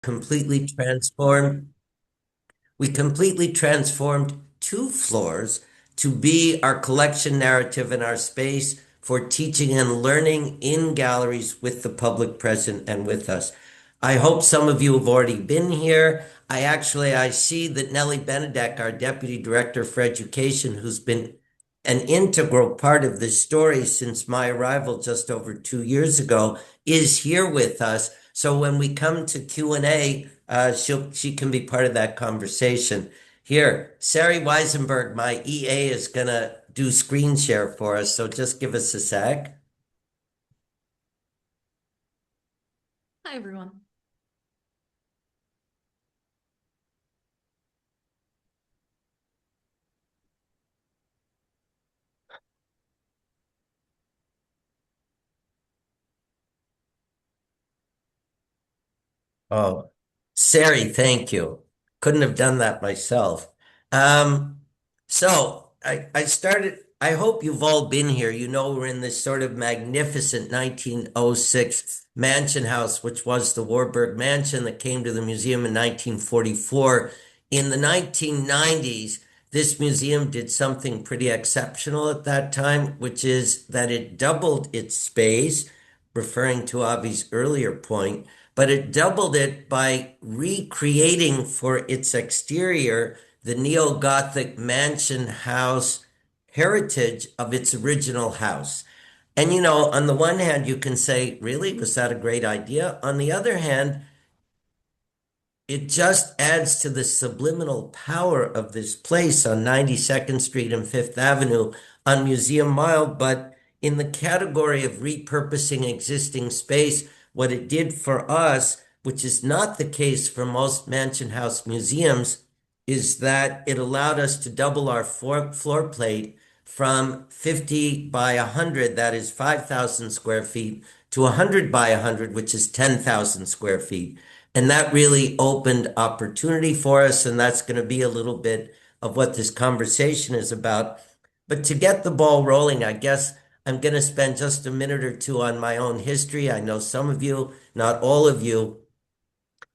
completely transformed. We completely transformed two floors to be our collection narrative and our space for teaching and learning in galleries with the public present and with us. I hope some of you have already been here. I see that Nellie Benedek, our Deputy Director for Education, who's been an integral part of this story since my arrival just over 2 years ago, is here with us. So when we come to Q&A, she can be part of that conversation. Here, Sari Weisenberg, my EA, is gonna do screen share for us. So just give us a sec. Hi, everyone. Oh, Sari, thank you. Couldn't have done that myself. Um, so I started, I hope you've all been here. You know, we're in this sort of magnificent 1906 mansion house, which was the Warburg Mansion that came to the museum in 1944. In the 1990s, this museum did something pretty exceptional at that time, which is that it doubled its space, referring to Avi's earlier point, but it doubled it by recreating for its exterior the neo-Gothic mansion house heritage of its original house. And you know, on the one hand, you can say, really, was that a great idea? On the other hand, it just adds to the subliminal power of this place on 92nd Street and Fifth Avenue on Museum Mile. But in the category of repurposing existing space, what it did for us, which is not the case for most mansion house museums, is that it allowed us to double our floor plate from 50 by 100, that is 5,000 square feet, to 100 by 100, which is 10,000 square feet. And that really opened opportunity for us. And that's going to be a little bit of what this conversation is about. But to get the ball rolling, I guess I'm going to spend just a minute or two on my own history. I know some of you, not all of you.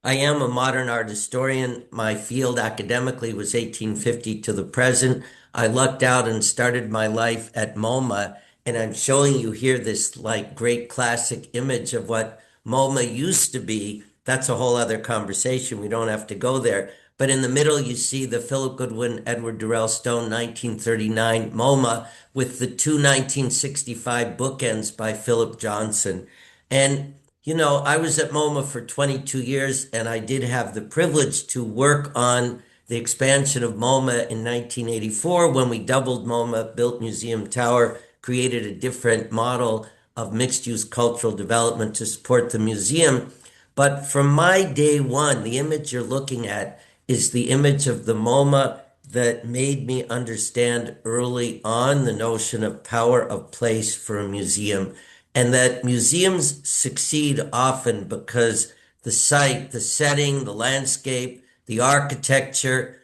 I am a modern art historian. My field academically was 1850 to the present. I lucked out and started my life at MoMA, and I'm showing you here this like great classic image of what MoMA used to be. That's a whole other conversation. We don't have to go there. But in the middle, you see the Philip Goodwin, Edward Durrell Stone, 1939 MoMA with the two 1965 bookends by Philip Johnson. And you know, I was at MoMA for 22 years, and I did have the privilege to work on the expansion of MoMA in 1984 when we doubled MoMA, built Museum Tower, created a different model of mixed use cultural development to support the museum. But from my day one, the image you're looking at is the image of the MoMA that made me understand early on the notion of power of place for a museum, and that museums succeed often because the site, the setting, the landscape, the architecture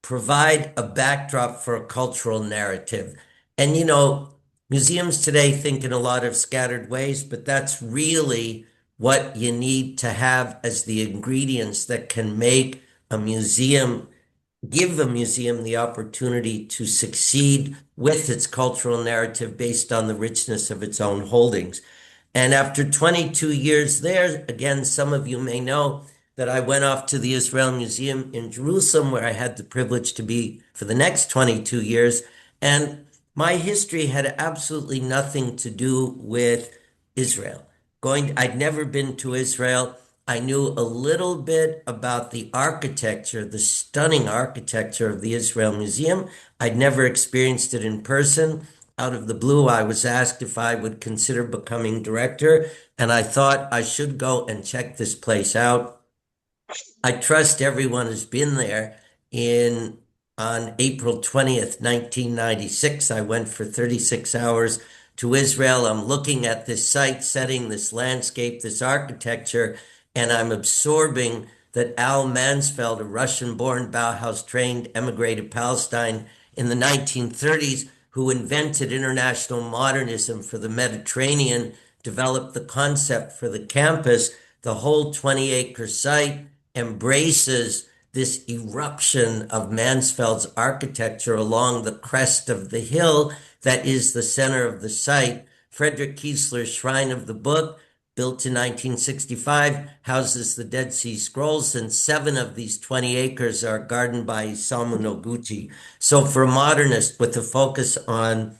provide a backdrop for a cultural narrative. And you know, museums today think in a lot of scattered ways, but that's really what you need to have as the ingredients that can make a museum, give a museum the opportunity to succeed with its cultural narrative based on the richness of its own holdings. And after 22 years there, again, some of you may know that I went off to the Israel Museum in Jerusalem, where I had the privilege to be for the next 22 years. And my history had absolutely nothing to do with Israel. I'd never been to Israel. I knew a little bit about the architecture, the stunning architecture of the Israel Museum. I'd never experienced it in person. Out of the blue, I was asked if I would consider becoming director, and I thought I should go and check this place out. I trust everyone has been there. In On April 20th, 1996, I went for 36 hours to Israel. I'm looking at this site setting, this landscape, this architecture, and I'm absorbing that Al Mansfeld, a Russian-born Bauhaus-trained, emigrated to Palestine in the 1930s, who invented international modernism for the Mediterranean, developed the concept for the campus. The whole 20-acre site embraces this eruption of Mansfeld's architecture along the crest of the hill that is the center of the site. Frederick Kiesler's Shrine of the Book, built in 1965, houses the Dead Sea Scrolls, and 7 of these 20 acres are gardened by Isamu Noguchi. So, for a modernist with a focus on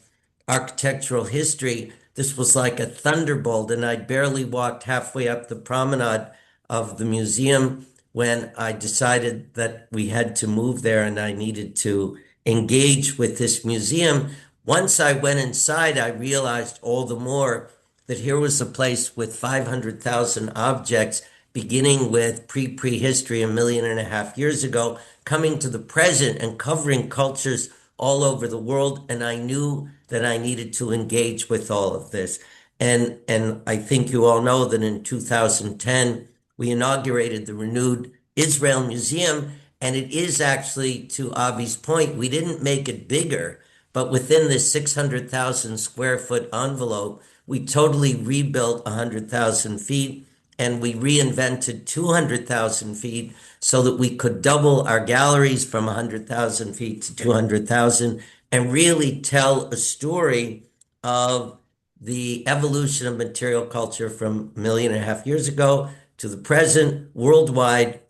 architectural history, this was like a thunderbolt, and I'd barely walked halfway up the promenade of the museum when I decided that we had to move there and I needed to engage with this museum. Once I went inside, I realized all the more that here was a place with 500,000 objects, beginning with prehistory 1.5 million years ago, coming to the present and covering cultures all over the world. And I knew that I needed to engage with all of this. And I think you all know that in 2010, we inaugurated the renewed Israel Museum. And it is actually, to Avi's point, we didn't make it bigger, but within this 600,000 square foot envelope, we totally rebuilt 100,000 feet and we reinvented 200,000 feet so that we could double our galleries from 100,000 feet to 200,000 and really tell a story of the evolution of material culture from 1.5 million years ago to the present worldwide,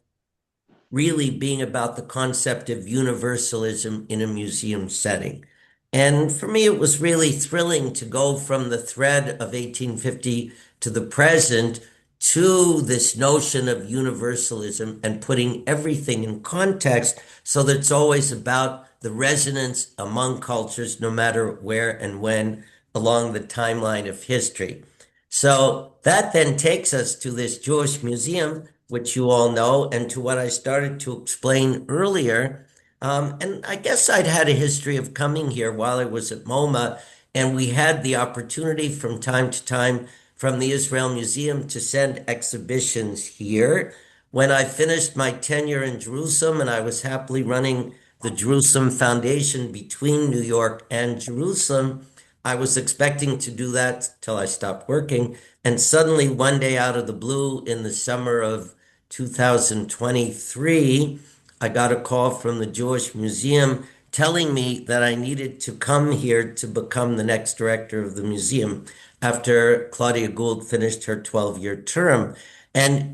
really being about the concept of universalism in a museum setting. And for me, it was really thrilling to go from the thread of 1850 to the present to this notion of universalism and putting everything in context so that it's always about the resonance among cultures, no matter where and when along the timeline of history. So that then takes us to this Jewish museum, which you all know, and to what I started to explain earlier. And I guess I'd had a history of coming here while I was at MoMA, and we had the opportunity from time to time from the Israel Museum to send exhibitions here. When I finished my tenure in Jerusalem, and I was happily running the Jerusalem Foundation between New York and Jerusalem, I was expecting to do that till I stopped working. And suddenly, one day out of the blue in the summer of 2023, I got a call from the Jewish Museum telling me that I needed to come here to become the next director of the museum after Claudia Gould finished her 12-year term. And,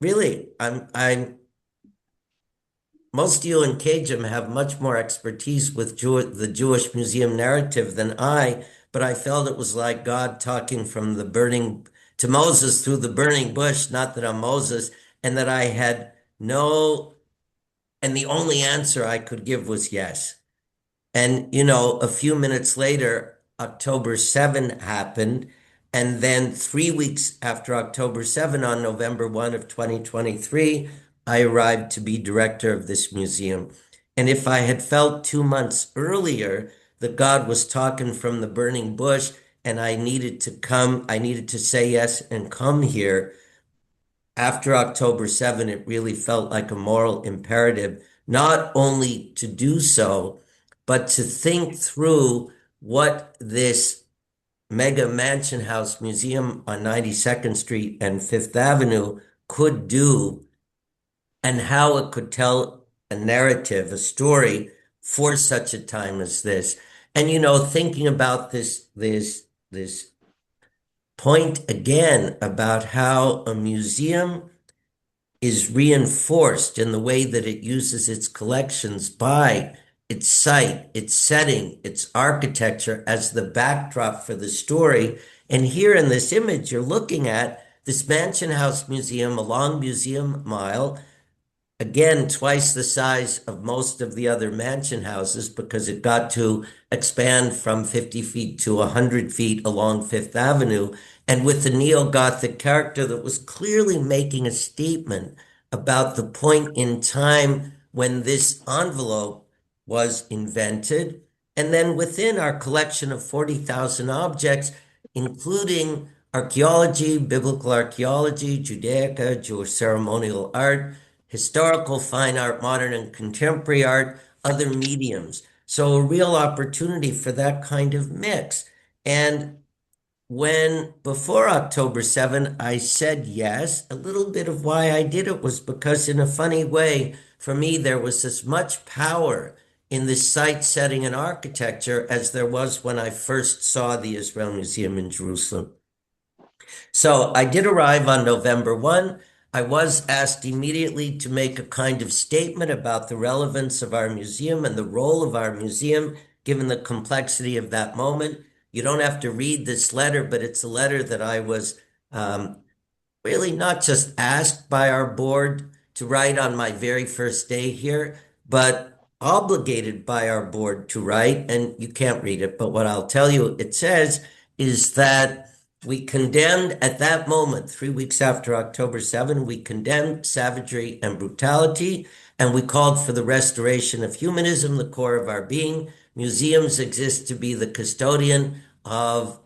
really, I'm most of you in CAJM have much more expertise with the Jewish museum narrative than I, but I felt it was like God talking from the burning to Moses through the burning bush, not that I'm Moses, and that I had no, and the only answer I could give was yes. And, a few minutes later, October 7 happened. And then 3 weeks after October 7, on November 1 of 2023, I arrived to be director of this museum. And if I had felt 2 months earlier that God was talking from the burning bush and I needed to come, I needed to say yes and come here, after October 7, it really felt like a moral imperative, not only to do so, but to think through what this mega mansion house museum on 92nd Street and Fifth Avenue could do and how it could tell a narrative, a story for such a time as this. And, thinking about this point again about how a museum is reinforced in the way that it uses its collections by its site, its setting, its architecture as the backdrop for the story. And here in this image, you're looking at this Mansion House Museum along Museum Mile, again, twice the size of most of the other mansion houses because it got to expand from 50 feet to 100 feet along Fifth Avenue, and with the neo-Gothic character that was clearly making a statement about the point in time when this envelope was invented. And then within our collection of 40,000 objects, including archaeology, biblical archaeology, Judaica, Jewish ceremonial art, historical fine art, modern and contemporary art, other mediums. So a real opportunity for that kind of mix. And when before October 7, I said yes. A little bit of why I did it was because, in a funny way, for me, there was as much power in this site setting and architecture as there was when I first saw the Israel Museum in Jerusalem. So I did arrive on November 1. I was asked immediately to make a kind of statement about the relevance of our museum and the role of our museum, given the complexity of that moment. You don't have to read this letter, but it's a letter that I was um, really not just asked by our board to write on my very first day here, but obligated by our board to write. And you can't read it, but what I'll tell you it says is that we condemned at that moment, 3 weeks after October 7, we condemned savagery and brutality, and we called for the restoration of humanism, the core of our being. Museums exist to be the custodian of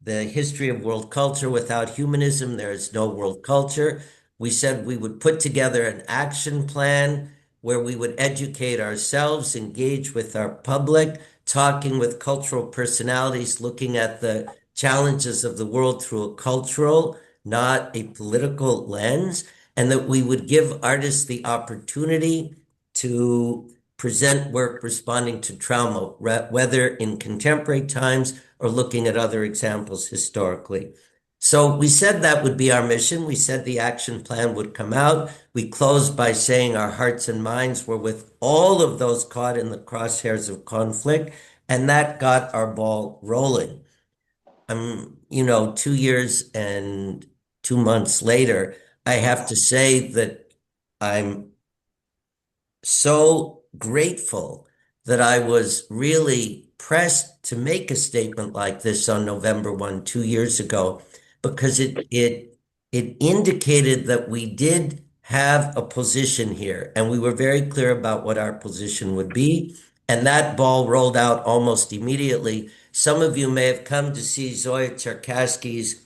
the history of world culture. Without humanism, there is no world culture. We said we would put together an action plan where we would educate ourselves, engage with our public, talking with cultural personalities, looking at the challenges of the world through a cultural, not a political lens, and that we would give artists the opportunity to present work responding to trauma, whether in contemporary times or looking at other examples historically. So we said that would be our mission. We said the action plan would come out. We closed by saying our hearts and minds were with all of those caught in the crosshairs of conflict, and that got our ball rolling. 2 years and 2 months later, I have to say that I'm so grateful that I was really pressed to make a statement like this on November 1, 2 years ago, because it indicated that we did have a position here, and we were very clear about what our position would be. And that ball rolled out almost immediately. Some of you may have come to see Zoya Cherkassky's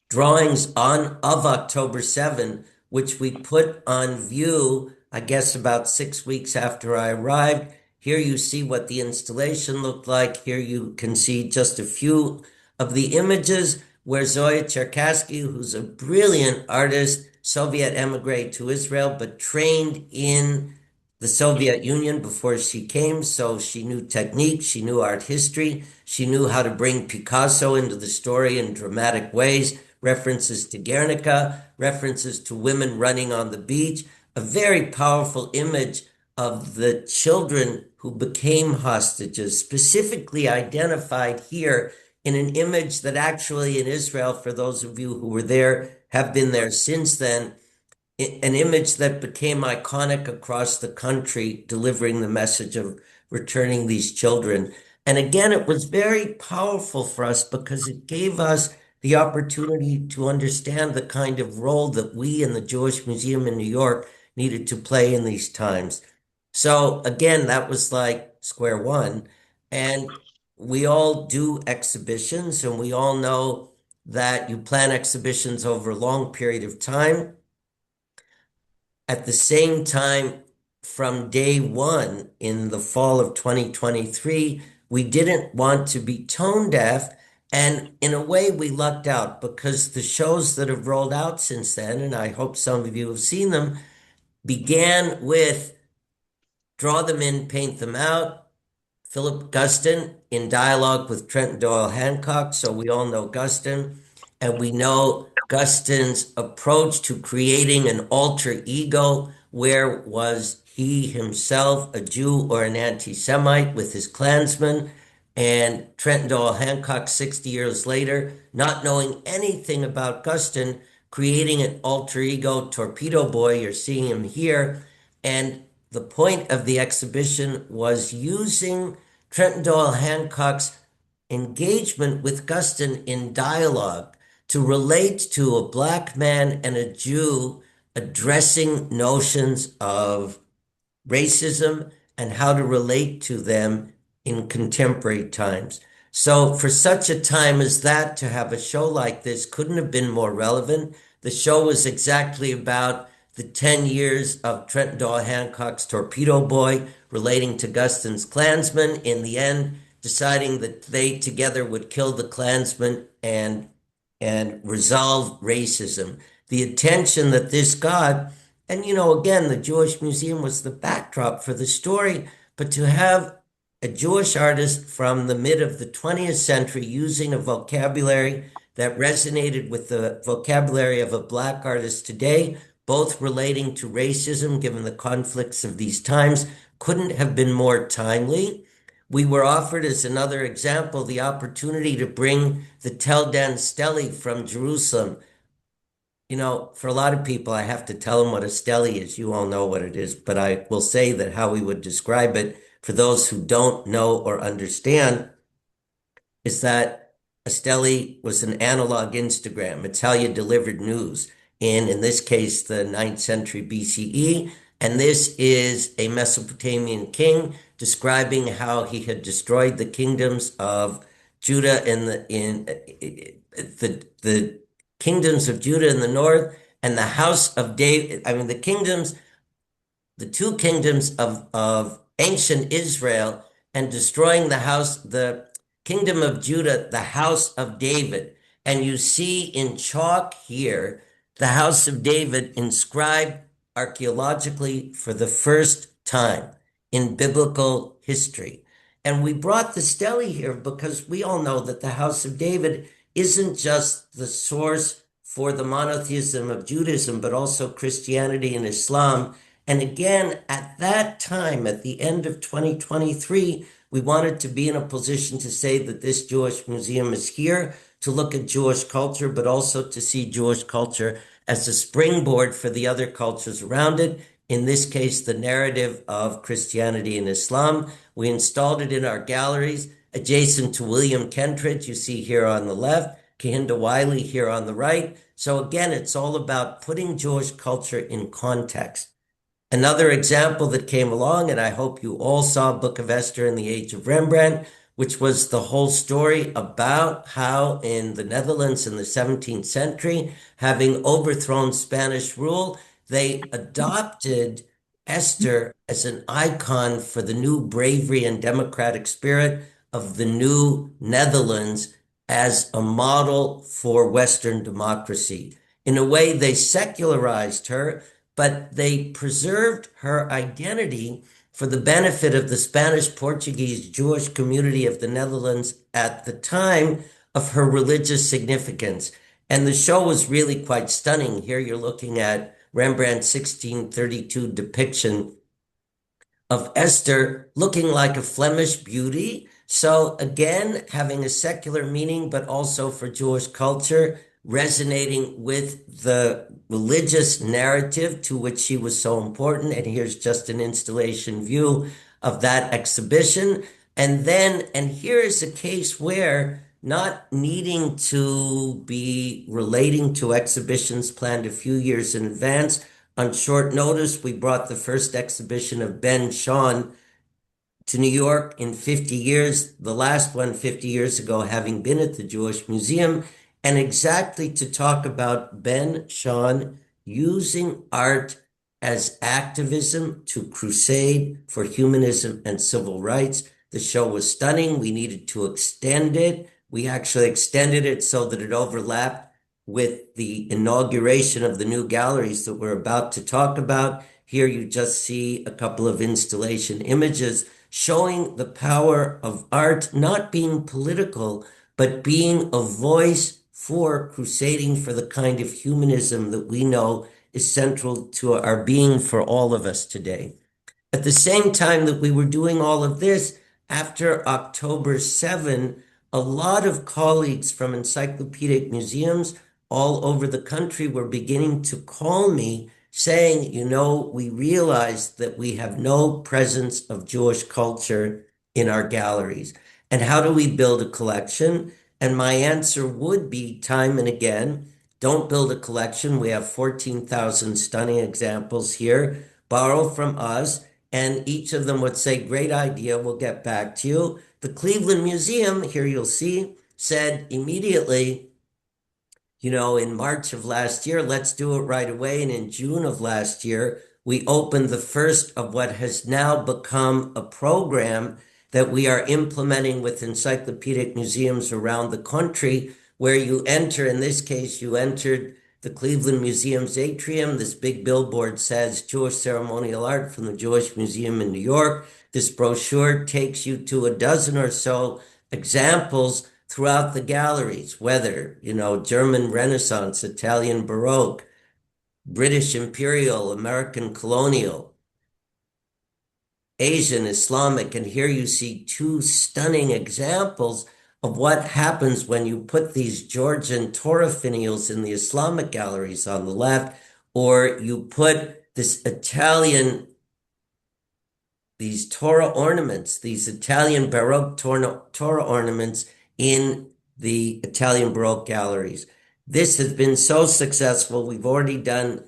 drawings on of October 7, which we put on view, I guess, about 6 weeks after I arrived. Here you see what the installation looked like. Here you can see just a few of the images where Zoya Cherkassky, who's a brilliant artist, Soviet emigre to Israel, but trained in the Soviet Union before she came. So she knew technique, she knew art history, she knew how to bring Picasso into the story in dramatic ways, references to Guernica, references to women running on the beach, a very powerful image of the children who became hostages, specifically identified here in an image that actually in Israel, for those of you who were there, have been there since then, an image that became iconic across the country, delivering the message of returning these children. And again, it was very powerful for us because it gave us the opportunity to understand the kind of role that we in the Jewish Museum in New York needed to play in these times. So again, that was like square one. And we all do exhibitions, and we all know that you plan exhibitions over a long period of time. At the same time, from day one in the fall of 2023, we didn't want to be tone deaf. And in a way, we lucked out because the shows that have rolled out since then, and I hope some of you have seen them, began with draw them in, paint them out. Philip Guston in dialogue with Trenton Doyle Hancock. So we all know Guston, and we know Guston's approach to creating an alter ego. Where was he himself a Jew or an anti-Semite with his Klansmen? And Trenton Doyle Hancock, 60 years later, not knowing anything about Guston, creating an alter ego, Torpedo Boy. You're seeing him here. And the point of the exhibition was using Trenton Doyle Hancock's engagement with Guston in dialogue to relate to a black man and a Jew addressing notions of racism and how to relate to them in contemporary times. So, for such a time as that, to have a show like this couldn't have been more relevant. The show was exactly about the 10 years of Trenton Doyle Hancock's Torpedo Boy relating to Guston's Klansmen. In the end, deciding that they together would kill the Klansmen and resolve racism. The attention that this got, and again, the Jewish Museum was the backdrop for the story, but to have a Jewish artist from the mid of the 20th century using a vocabulary that resonated with the vocabulary of a Black artist today, both relating to racism, given the conflicts of these times, couldn't have been more timely. We were offered, as another example, the opportunity to bring the Tel Dan Stele from Jerusalem. For a lot of people, I have to tell them what a stele is. You all know what it is, but I will say that how we would describe it for those who don't know or understand is that a stele was an analog Instagram. It's how you delivered news in this case, the 9th century BCE. And this is a Mesopotamian king describing how he had destroyed the kingdoms of Judah in the kingdoms of Judah in the north and the house of David. I mean, the two kingdoms of ancient Israel and destroying the kingdom of Judah, the house of David. And you see in chalk here, the house of David inscribed archaeologically for the first time in biblical history. And we brought the stele here because we all know that the house of David isn't just the source for the monotheism of Judaism, but also Christianity and Islam. And again, at that time, at the end of 2023, we wanted to be in a position to say that this Jewish museum is here to look at Jewish culture, but also to see Jewish culture as a springboard for the other cultures around it. In this case, the narrative of Christianity and Islam. We installed it in our galleries adjacent to William Kentridge, you see here on the left, Kehinde Wiley here on the right. So again, it's all about putting Jewish culture in context. Another example that came along, and I hope you all saw Book of Esther in the Age of Rembrandt, which was the whole story about how in the Netherlands in the 17th century, having overthrown Spanish rule, they adopted Esther as an icon for the new bravery and democratic spirit of the new Netherlands as a model for Western democracy. In a way, they secularized her, but they preserved her identity for the benefit of the Spanish, Portuguese, Jewish community of the Netherlands at the time of her religious significance. And the show was really quite stunning. Here you're looking at Rembrandt's 1632 depiction of Esther looking like a Flemish beauty. So again, having a secular meaning, but also for Jewish culture, resonating with the religious narrative to which she was so important. And here's just an installation view of that exhibition. And here is a case where, not needing to be relating to exhibitions planned a few years in advance, on short notice, we brought the first exhibition of Ben Shahn to New York in 50 years, the last one 50 years ago, having been at the Jewish Museum, and exactly to talk about Ben Shahn using art as activism to crusade for humanism and civil rights. The show was stunning. We needed to extend it. We actually extended it so that it overlapped with the inauguration of the new galleries that we're about to talk about. Here you just see a couple of installation images showing the power of art not being political, but being a voice for crusading for the kind of humanism that we know is central to our being for all of us today. At the same time that we were doing all of this, after October 7, a lot of colleagues from encyclopedic museums all over the country were beginning to call me saying, we realized that we have no presence of Jewish culture in our galleries. And how do we build a collection? And my answer would be time and again, don't build a collection. We have 14,000 stunning examples here. Borrow from us. And each of them would say, great idea, we'll get back to you. The Cleveland Museum, here you'll see, said immediately, in March of last year, let's do it right away. And in June of last year, we opened the first of what has now become a program that we are implementing with encyclopedic museums around the country, where you enter, in this case, you entered the Cleveland Museum's atrium. This big billboard says Jewish ceremonial art from the Jewish Museum in New York. This brochure takes you to a dozen or so examples throughout the galleries, whether, German Renaissance, Italian Baroque, British Imperial, American Colonial, Asian, Islamic, and here you see two stunning examples of what happens when you put these Georgian Torah finials in the Islamic galleries on the left, or you put these Torah ornaments, these Italian Baroque Torah ornaments in the Italian Baroque galleries. This has been so successful. We've already done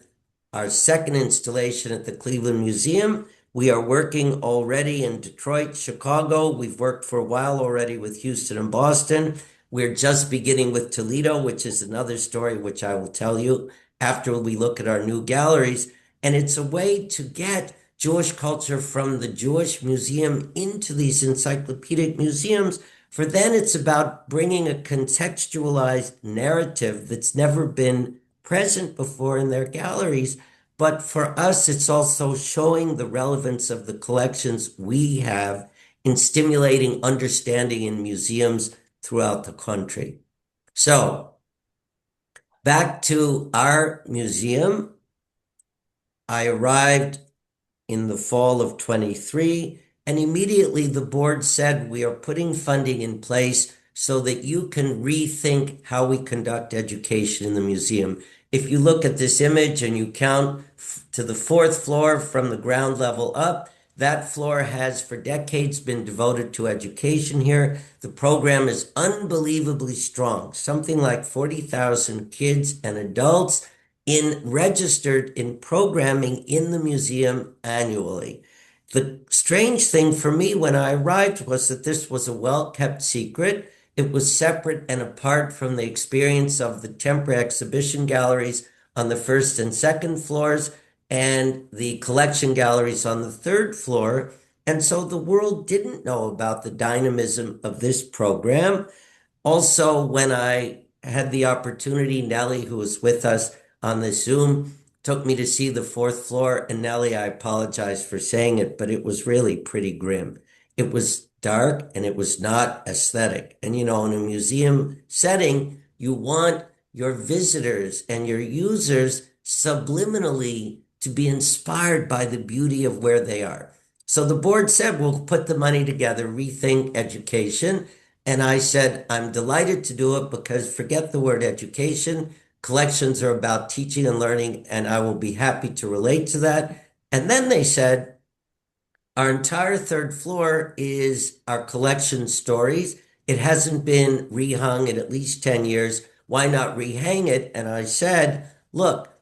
our second installation at the Cleveland Museum. We are working already in Detroit, Chicago. We've worked for a while already with Houston and Boston. We're just beginning with Toledo, which is another story, which I will tell you after we look at our new galleries. And it's a way to get Jewish culture from the Jewish Museum into these encyclopedic museums. For then it's about bringing a contextualized narrative that's never been present before in their galleries. But for us, it's also showing the relevance of the collections we have in stimulating understanding in museums throughout the country. So, back to our museum. I arrived in the fall of 23, and immediately the board said, we are putting funding in place so that you can rethink how we conduct education in the museum. If you look at this image and you count to the fourth floor from the ground level up, that floor has for decades been devoted to education here. The program is unbelievably strong, something like 40,000 kids and adults registered in programming in the museum annually. The strange thing for me when I arrived was that this was a well-kept secret. It was separate and apart from the experience of the temporary exhibition galleries on the first and second floors and the collection galleries on the third floor. And so the world didn't know about the dynamism of this program. Also, when I had the opportunity, Nellie, who was with us on the Zoom, took me to see the fourth floor. And Nellie, I apologize for saying it, but it was really pretty grim. It was dark and it was not aesthetic. And, in a museum setting, you want your visitors and your users subliminally to be inspired by the beauty of where they are. So the board said, we'll put the money together, rethink education. And I said, I'm delighted to do it because forget the word education. Collections are about teaching and learning, and I will be happy to relate to that. And then they said, our entire third floor is our collection stories. It hasn't been rehung in at least 10 years. Why not rehang it? And I said, look,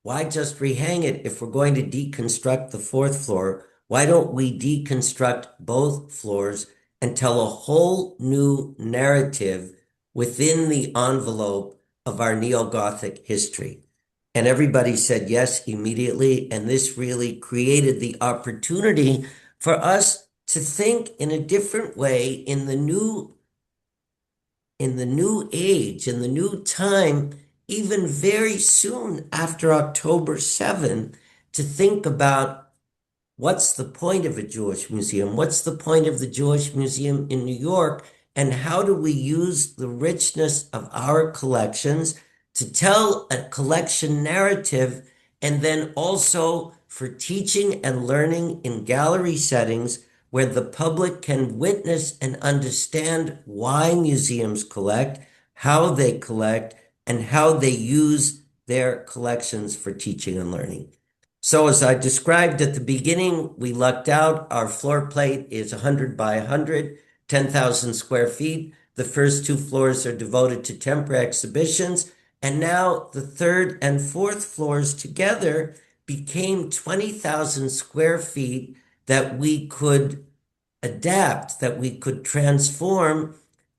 why just rehang it if we're going to deconstruct the fourth floor? Why don't we deconstruct both floors and tell a whole new narrative within the envelope of our neo-Gothic history? And everybody said yes immediately. And this really created the opportunity for us to think in a different way in the new age, in the new time, even very soon after October 7, to think about what's the point of a Jewish museum? What's the point of the Jewish Museum in New York? And how do we use the richness of our collections to tell a collection narrative, and then also for teaching and learning in gallery settings where the public can witness and understand why museums collect, how they collect, and how they use their collections for teaching and learning. So as I described at the beginning, we lucked out. Our floor plate is 100 by 100, 10,000 square feet. The first two floors are devoted to temporary exhibitions. And now the third and fourth floors together became 20,000 square feet that we could adapt, that we could transform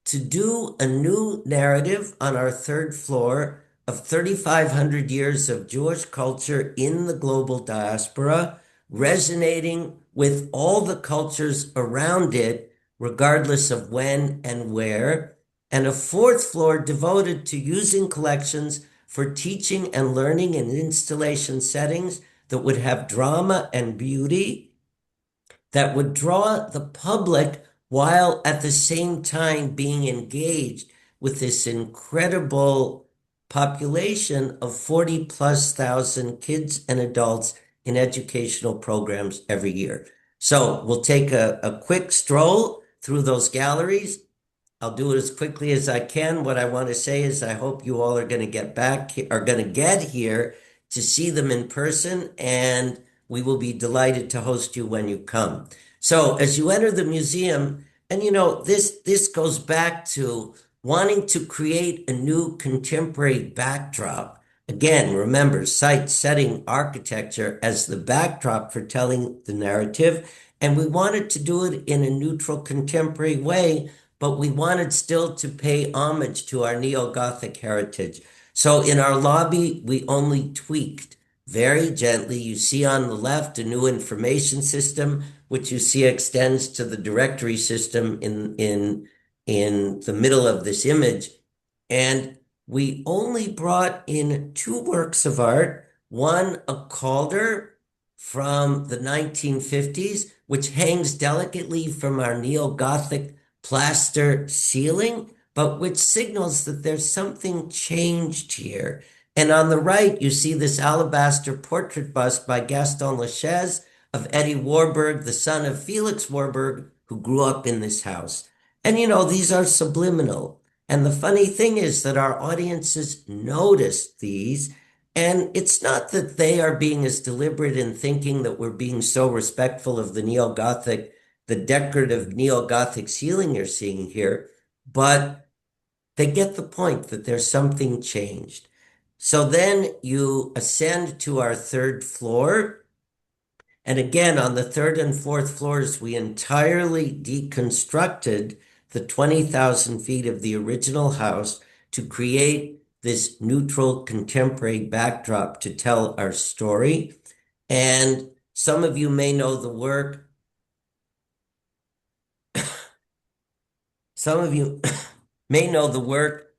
to do a new narrative on our third floor of 3,500 years of Jewish culture in the global diaspora, resonating with all the cultures around it, regardless of when and where, and a fourth floor devoted to using collections for teaching and learning in installation settings that would have drama and beauty that would draw the public while at the same time being engaged with this incredible population of 40 plus thousand kids and adults in educational programs every year. So we'll take a quick stroll through those galleries. I'll do it as quickly as I can. What I want to say is I hope you all are going to are going to get here to see them in person, and we will be delighted to host you when you come. So as you enter the museum, and this goes back to wanting to create a new contemporary backdrop. Again, remember site, setting, architecture as the backdrop for telling the narrative. And we wanted to do it in a neutral contemporary way, but we wanted still to pay homage to our neo-Gothic heritage. So in our lobby, we only tweaked very gently. You see on the left a new information system, which you see extends to the directory system in the middle of this image. And we only brought in two works of art, one a Calder from the 1950s, which hangs delicately from our neo-Gothic plaster ceiling, but which signals that there's something changed here. And on the right, you see this alabaster portrait bust by Gaston Lachaise of Eddie Warburg, the son of Felix Warburg, who grew up in this house. And these are subliminal. And the funny thing is that our audiences notice these, and it's not that they are being as deliberate in thinking that we're being so respectful of the neo-Gothic, the decorative neo-Gothic ceiling you're seeing here, but they get the point that there's something changed. So then you ascend to our third floor. And again, on the third and fourth floors, we entirely deconstructed the 20,000 feet of the original house to create this neutral contemporary backdrop to tell our story. And some of you may know the work. Some of you may know the work,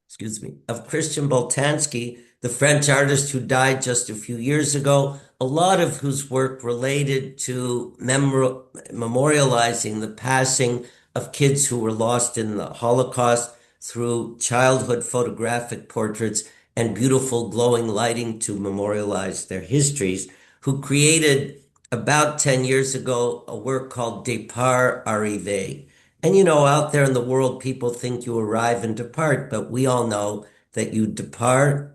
excuse me, of Christian Boltanski, the French artist who died just a few years ago, a lot of whose work related to memorializing the passing of kids who were lost in the Holocaust through childhood photographic portraits and beautiful glowing lighting to memorialize their histories, who created about 10 years ago a work called Départ Arrivé. And out there in the world, people think you arrive and depart, but we all know that you depart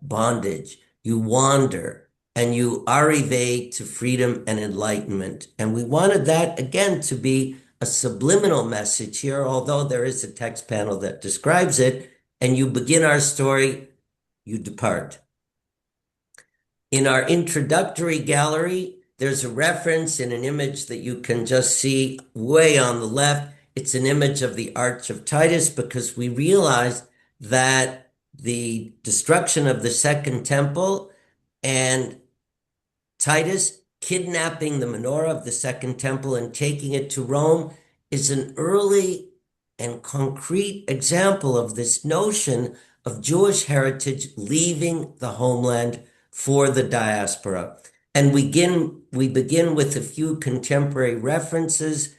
bondage, you wander, and you arrive to freedom and enlightenment. And we wanted that, again, to be a subliminal message here, although there is a text panel that describes it. And you begin our story, you depart. In our introductory gallery, there's a reference in an image that you can just see way on the left. It's an image of the Arch of Titus because we realized that the destruction of the Second Temple and Titus kidnapping the menorah of the Second Temple and taking it to Rome is an early and concrete example of this notion of Jewish heritage leaving the homeland for the diaspora. And we begin with a few contemporary references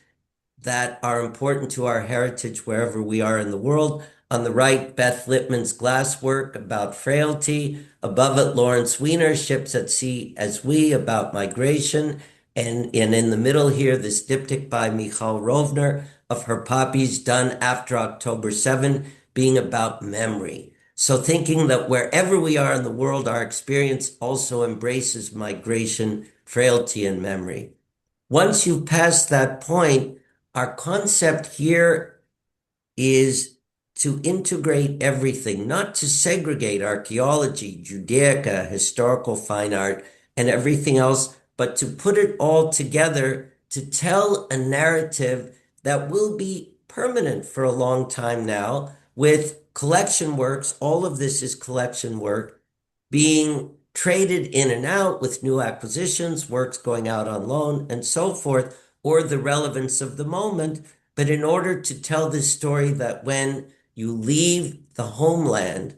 that are important to our heritage wherever we are in the world. On the right, Beth Lippman's glasswork about frailty. Above it, Lawrence Weiner, Ships at Sea as We, about migration. And in the middle here, this diptych by Michal Rovner of her poppies done after October 7 being about memory. So thinking that wherever we are in the world, our experience also embraces migration, frailty, and memory. Once you pass that point, our concept here is to integrate everything, not to segregate archaeology, Judaica, historical fine art, and everything else, but to put it all together to tell a narrative that will be permanent for a long time now with collection works. All of this is collection work being traded in and out with new acquisitions, works going out on loan, and so forth, or the relevance of the moment. But in order to tell this story that when you leave the homeland,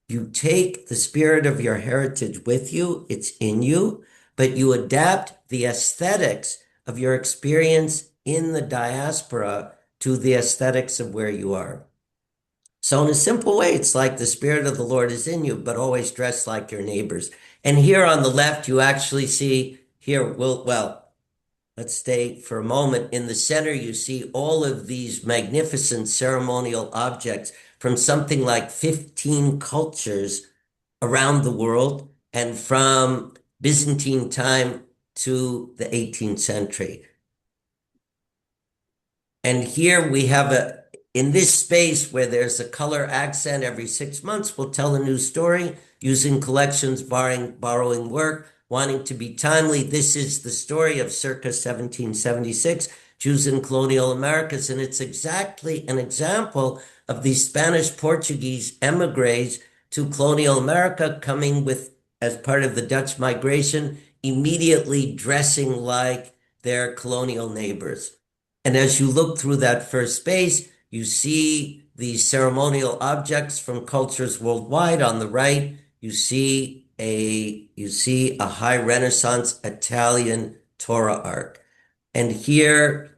you take the spirit of your heritage with you, it's in you, but you adapt the aesthetics of your experience in the diaspora to the aesthetics of where you are. So, in a simple way, it's like the Spirit of the Lord is in you, but always dress like your neighbors. And here on the left, you actually see here, well, let's stay for a moment. In the center, you see all of these magnificent ceremonial objects from something like 15 cultures around the world and from Byzantine time to the 18th century. And here we have in this space where there's a color accent every 6 months, we'll tell a new story using collections, borrowing work, wanting to be timely. This is the story of circa 1776, Jews in colonial Americas. And it's exactly an example of these Spanish Portuguese emigres to colonial America coming with, as part of the Dutch migration, immediately dressing like their colonial neighbors. And as you look through that first space, you see these ceremonial objects from cultures worldwide. On the right, you see a high Renaissance Italian Torah ark. And here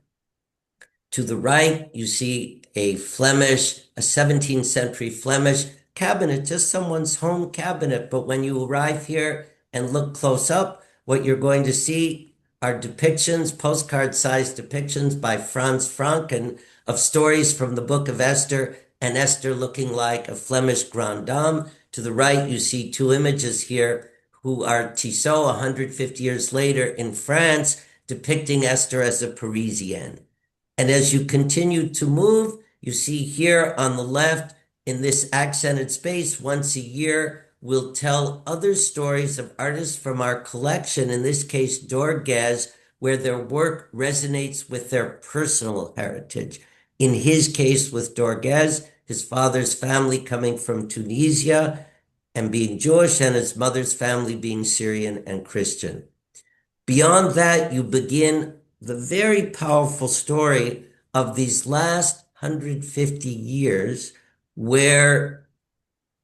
to the right, you see a 17th century Flemish cabinet, just someone's home cabinet. But when you arrive here and look close up, what you're going to see are depictions, postcard-sized depictions by Franz Franken of stories from the Book of Esther, and Esther looking like a Flemish grande dame. To the right, you see two images here who are Tissot 150 years later in France, depicting Esther as a Parisienne. And as you continue to move, you see here on the left, in this accented space, once a year, we'll tell other stories of artists from our collection, in this case, Dorguez, where their work resonates with their personal heritage. In his case, with Dorguez, his father's family coming from Tunisia and being Jewish, and his mother's family being Syrian and Christian. Beyond that, you begin the very powerful story of these last 150 years where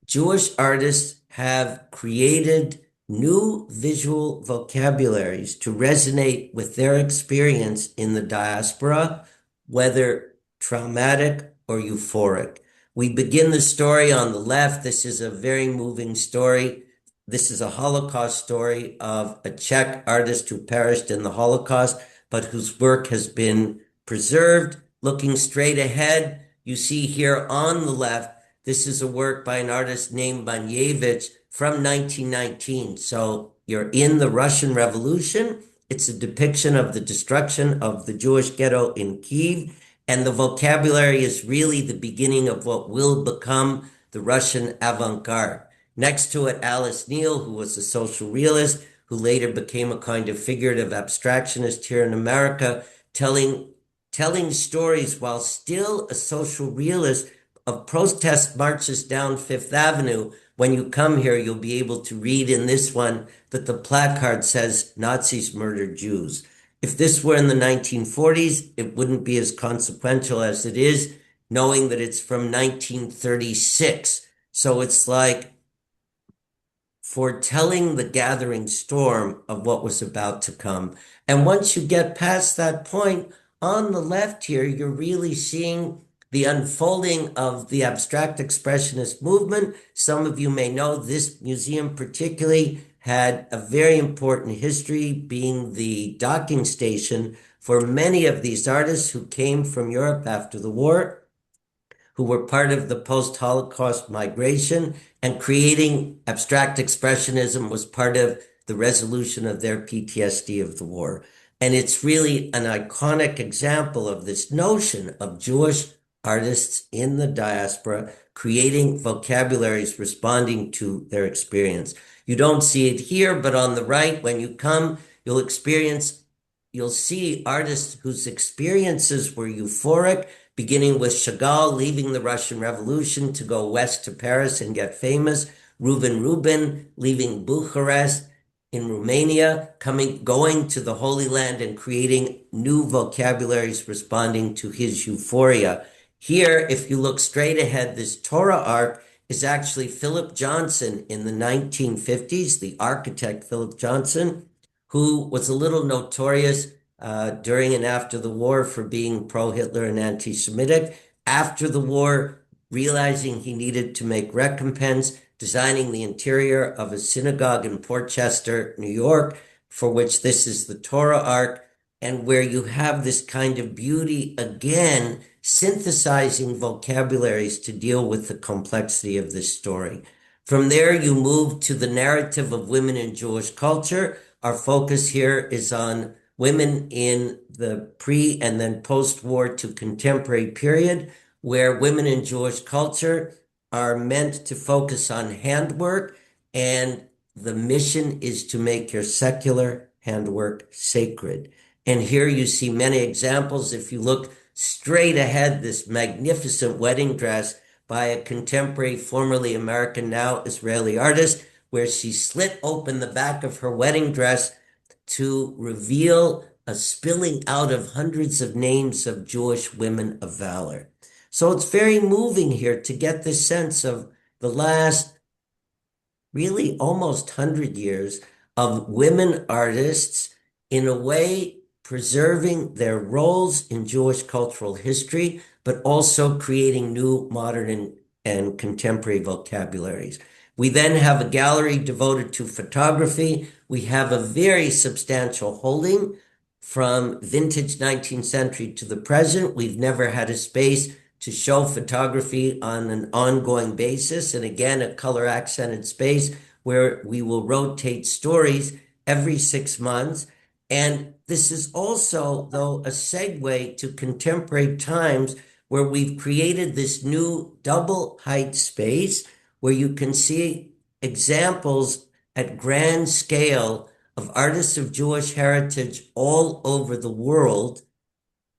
Jewish artists have created new visual vocabularies to resonate with their experience in the diaspora, whether traumatic or euphoric. We begin the story on the left. This is a very moving story. This is a Holocaust story of a Czech artist who perished in the Holocaust, but whose work has been preserved. Looking straight ahead, you see here on the left, this is a work by an artist named Banievich from 1919. So you're in the Russian Revolution. It's a depiction of the destruction of the Jewish ghetto in Kiev. And the vocabulary is really the beginning of what will become the Russian avant-garde. Next to it, Alice Neel, who was a social realist, who later became a kind of figurative abstractionist here in America, telling stories while still a social realist of protest marches down Fifth Avenue. When you come here, you'll be able to read in this one that the placard says Nazis murdered Jews. If this were in the 1940s, it wouldn't be as consequential as it is, knowing that it's from 1936. So it's like foretelling the gathering storm of what was about to come. And once you get past that point, on the left here, you're really seeing the unfolding of the abstract expressionist movement. Some of you may know this museum particularly had a very important history, being the docking station for many of these artists who came from Europe after the war, who were part of the post-Holocaust migration, and creating abstract expressionism was part of the resolution of their PTSD of the war. And it's really an iconic example of this notion of Jewish artists in the diaspora creating vocabularies responding to their experience. You don't see it here, but on the right, when you come, you'll see artists whose experiences were euphoric, beginning with Chagall leaving the Russian Revolution to go west to Paris and get famous, Rubin leaving Bucharest in Romania, going to the Holy Land and creating new vocabularies responding to his euphoria. Here, if you look straight ahead, this Torah arc is actually Philip Johnson in the 1950s, the architect Philip Johnson, who was a little notorious during and after the war for being pro-Hitler and anti-Semitic. After the war, realizing he needed to make recompense, designing the interior of a synagogue in Port Chester, New York, for which this is the Torah arc, and where you have this kind of beauty again, synthesizing vocabularies to deal with the complexity of this story. From there, you move to the narrative of women in Jewish culture. Our focus here is on women in the pre and then post-war to contemporary period, where women in Jewish culture are meant to focus on handwork, and the mission is to make your secular handwork sacred. And here you see many examples. If you look straight ahead, this magnificent wedding dress by a contemporary, formerly American, now Israeli artist, where she slit open the back of her wedding dress to reveal a spilling out of hundreds of names of Jewish women of valor. So it's very moving here to get this sense of the last really almost 100 years of women artists in a way preserving their roles in Jewish cultural history, but also creating new modern and contemporary vocabularies. We then have a gallery devoted to photography. We have a very substantial holding from vintage 19th century to the present. We've never had a space to show photography on an ongoing basis. And again, a color accented space where we will rotate stories every 6 months. And this is also, though, a segue to contemporary times where we've created this new double height space where you can see examples at grand scale of artists of Jewish heritage all over the world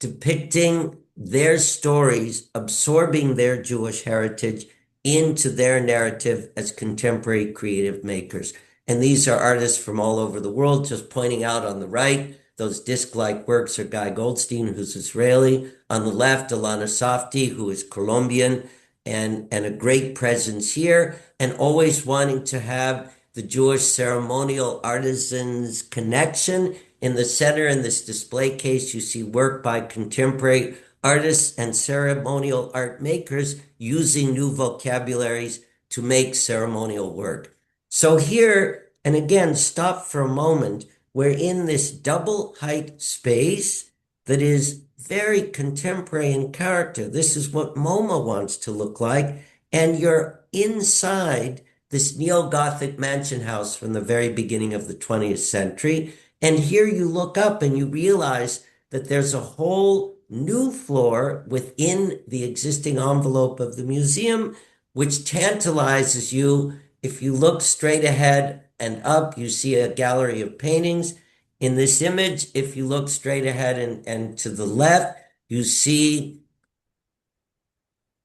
depicting their stories, absorbing their Jewish heritage into their narrative as contemporary creative makers. And these are artists from all over the world. Just pointing out on the right, those disc-like works are Guy Goldstein, who's Israeli. On the left, Alana Safdie, who is Colombian, and a great presence here, and always wanting to have the Jewish ceremonial artisans connection. In the center, in this display case, you see work by contemporary artists and ceremonial art makers using new vocabularies to make ceremonial work. So here, and again, stop for a moment, we're in this double height space that is very contemporary in character. This is what MoMA wants to look like. And you're inside this neo-Gothic mansion house from the very beginning of the 20th century. And here you look up and you realize that there's a whole new floor within the existing envelope of the museum, which tantalizes you. If you look straight ahead and up, you see a gallery of paintings. In this image, if you look straight ahead and to the left, you see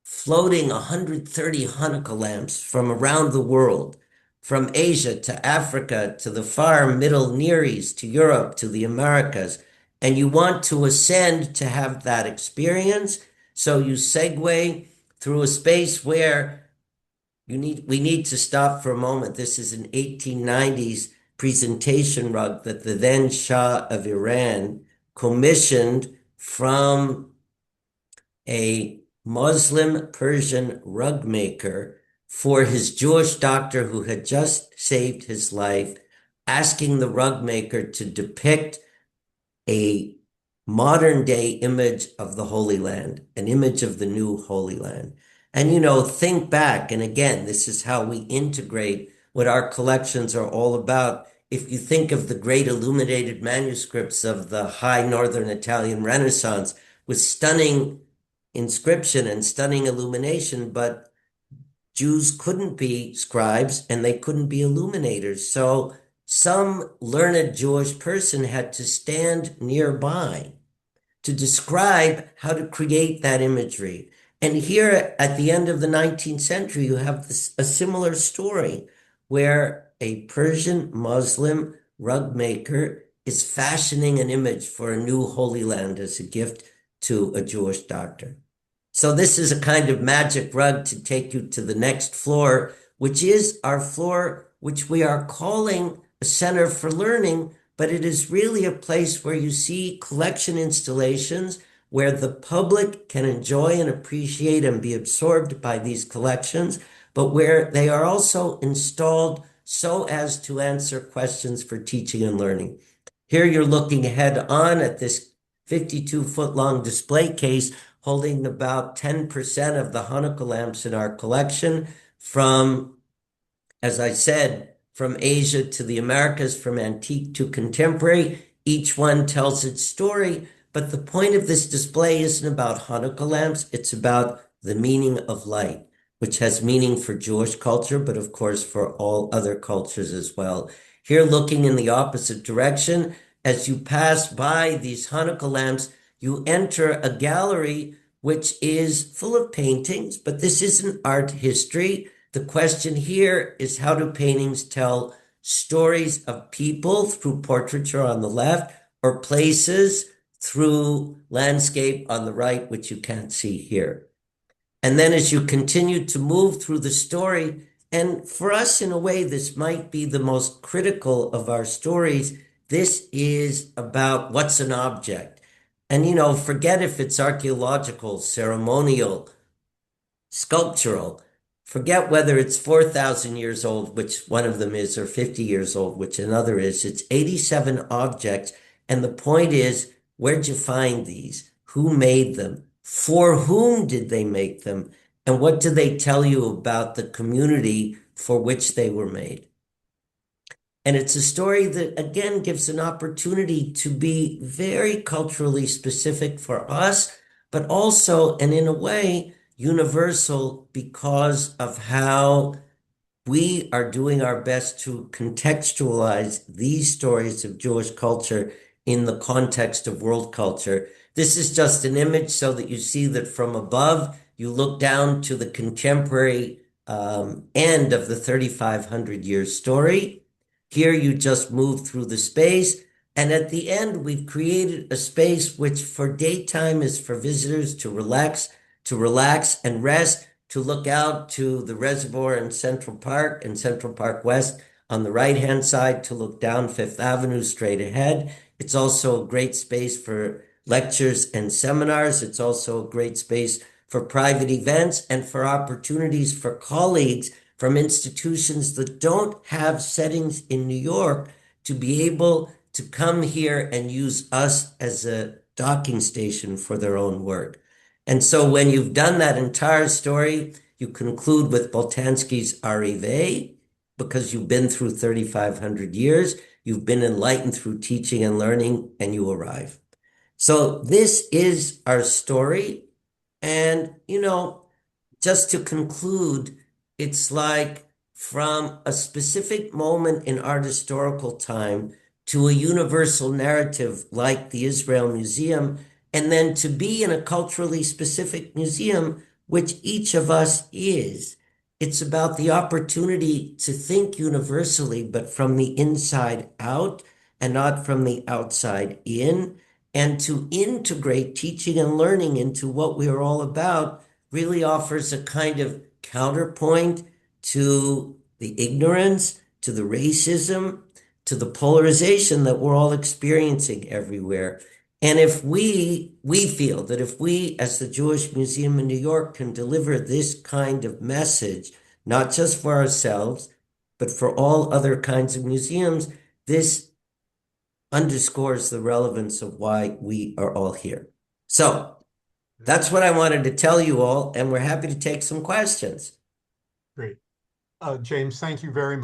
floating 130 Hanukkah lamps from around the world, from Asia to Africa to the far middle Near East to Europe to the Americas. And you want to ascend to have that experience. So you segue through a space where we need to stop for a moment. This is an 1890s presentation rug that the then Shah of Iran commissioned from a Muslim Persian rug maker for his Jewish doctor who had just saved his life, asking the rug maker to depict a modern day image of the Holy Land, an image of the new Holy Land. And, think back. And again, this is how we integrate what our collections are all about. If you think of the great illuminated manuscripts of the high Northern Italian Renaissance with stunning inscription and stunning illumination, but Jews couldn't be scribes and they couldn't be illuminators. So some learned Jewish person had to stand nearby to describe how to create that imagery. And here at the end of the 19th century, you have a similar story where a Persian Muslim rug maker is fashioning an image for a new Holy Land as a gift to a Jewish doctor. So this is a kind of magic rug to take you to the next floor, which is our floor, which we are calling a center for learning, but it is really a place where you see collection installations where the public can enjoy and appreciate and be absorbed by these collections, but where they are also installed so as to answer questions for teaching and learning. Here you're looking head on at this 52-foot long display case holding about 10% of the Hanukkah lamps in our collection from, as I said, from Asia to the Americas, from antique to contemporary. Each one tells its story, but the point of this display isn't about Hanukkah lamps, it's about the meaning of light, which has meaning for Jewish culture, but of course for all other cultures as well. Here, looking in the opposite direction, as you pass by these Hanukkah lamps, you enter a gallery which is full of paintings, but this isn't art history. The question here is, how do paintings tell stories of people through portraiture on the left, or places through landscape on the right, which you can't see here? And then as you continue to move through the story, and for us, in a way, this might be the most critical of our stories, this is about what's an object. And, forget if it's archaeological, ceremonial, sculptural. Forget whether it's 4,000 years old, which one of them is, or 50 years old, which another is. It's 87 objects. And the point is, where'd you find these? Who made them? For whom did they make them? And what do they tell you about the community for which they were made? And it's a story that, again, gives an opportunity to be very culturally specific for us, but also, and in a way, universal because of how we are doing our best to contextualize these stories of Jewish culture in the context of world culture. This is just an image so that you see that from above, you look down to the contemporary end of the 3,500 year story. Here you just move through the space. And at the end, we've created a space which for daytime is for visitors to relax and rest, to look out to the reservoir in Central Park and Central Park West on the right-hand side, to look down Fifth Avenue straight ahead. It's also a great space for lectures and seminars. It's also a great space for private events and for opportunities for colleagues from institutions that don't have settings in New York to be able to come here and use us as a docking station for their own work. And so when you've done that entire story, you conclude with Boltanski's Arrivé, because you've been through 3,500 years, you've been enlightened through teaching and learning, and you arrive. So this is our story. And, just to conclude, it's like from a specific moment in art historical time to a universal narrative like the Israel Museum, and then to be in a culturally specific museum, which each of us is. It's about the opportunity to think universally, but from the inside out and not from the outside in, and to integrate teaching and learning into what we are all about really offers a kind of counterpoint to the ignorance, to the racism, to the polarization that we're all experiencing everywhere. And if we feel that if we, as the Jewish Museum in New York, can deliver this kind of message, not just for ourselves, but for all other kinds of museums, this underscores the relevance of why we are all here. So that's what I wanted to tell you all, and we're happy to take some questions. Great. James, thank you very much.